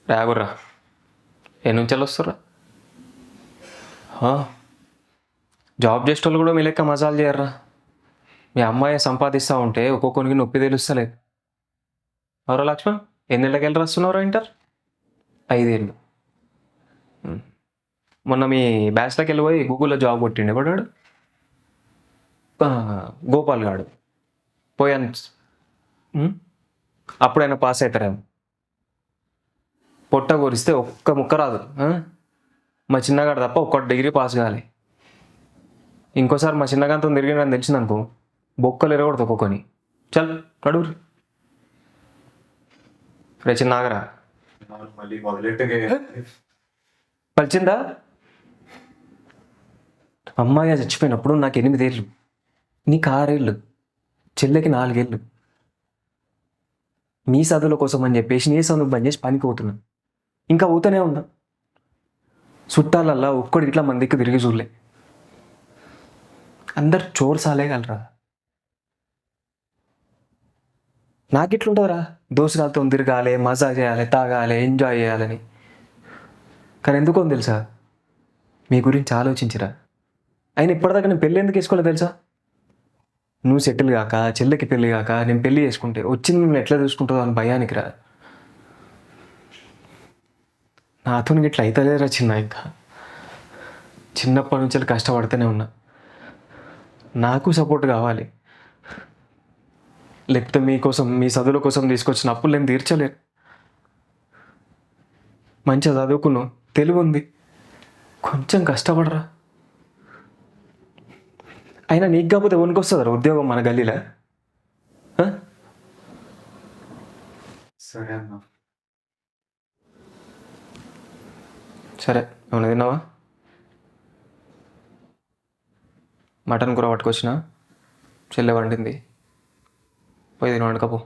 రాగుర్రా ఏ నుంచి వస్తుర్రా జాబ్ చేసేటోళ్ళు కూడా మీ లెక్క మజాలు చేయర్రా. మీ అమ్మాయి సంపాదిస్తూ ఉంటే ఒక్కొక్కరికి నొప్పి తెలుస్తలేదు. ఎవరో లక్ష్మణ్ ఎన్నేళ్ళకి వెళ్ళి రాస్తున్నారో ఇంటర్? 5 ఏళ్ళు. మొన్న మీ బ్యాచ్లోకి వెళ్ళిపోయి గూగుల్లో జాబ్ కొట్టిండే వాడు గోపాల్ గాడు పోయాను. అప్పుడైనా పాస్ అవుతారేమో. పొట్ట కొరిస్తే ఒక్క ముక్క రాదు. మా చిన్నగాడు తప్ప ఒక్క డిగ్రీ పాస్ కావాలి. ఇంకోసారి మా చిన్నగాంతో తిరిగినని తెలిసిందనుకో బొక్కలు ఎరగొడతా ఒక్కొక్కని. చల్ కడుగురు రే చిన్నాగరా. పలిచిందా? అమ్మాయి చచ్చిపోయినప్పుడు నాకు 8 ఏళ్ళు, నీకు 6 ఏళ్ళు, చెల్లెకి 4 ఏళ్ళు. మీ చదువుల కోసం అని చెప్పేసి నీ చదువు బంద్ చేసి పనికి పోతున్నా. ఇంకా పోతూనే ఉన్నా. చుట్టాలల్లా ఒక్కడి ఇట్లా మందికి తిరిగి చూడలే. అందరు చోరు సాలేగలరా. నాకిట్లుంటుందిరా, దోస్తుగాలతో తిరగాలి, మజా చేయాలి, తాగాలి, ఎంజాయ్ చేయాలని. కానీ ఎందుకో తెలుసా, మీ గురించి ఆలోచించరా. అయినా ఇప్పటిదాకా నేను పెళ్ళి ఎందుకు వేసుకోలేదు తెలుసా? నువ్వు సెటిల్ కాక, చెల్లెకి పెళ్ళి కాక నేను పెళ్ళి చేసుకుంటే వచ్చింది నేను ఎట్లా చూసుకుంటుందో అని భయానికి రా. నాతో ఇట్లా అవుతలేరా చిన్న. ఇంకా చిన్నప్పటి నుంచి కష్టపడుతూనే ఉన్నా. నాకు సపోర్ట్ కావాలి. లేకపోతే మీకోసం, మీ చదువుల కోసం తీసుకొచ్చిన అప్పులు నేను తీర్చలేను. మంచిగా చదువుకున్నావు, తెలివి ఉంది, కొంచెం కష్టపడరా. అయినా నీకు కాకపోతే ఎవరికి వస్తుందా ఉద్యోగం మన గల్లీలో? సరే అన్న. సరే, ఏమన్నా తిన్నావా? మటన్ కూర పట్టుకొచ్చిన, చెల్లె వండింది, పోయి తిని వండుకపో.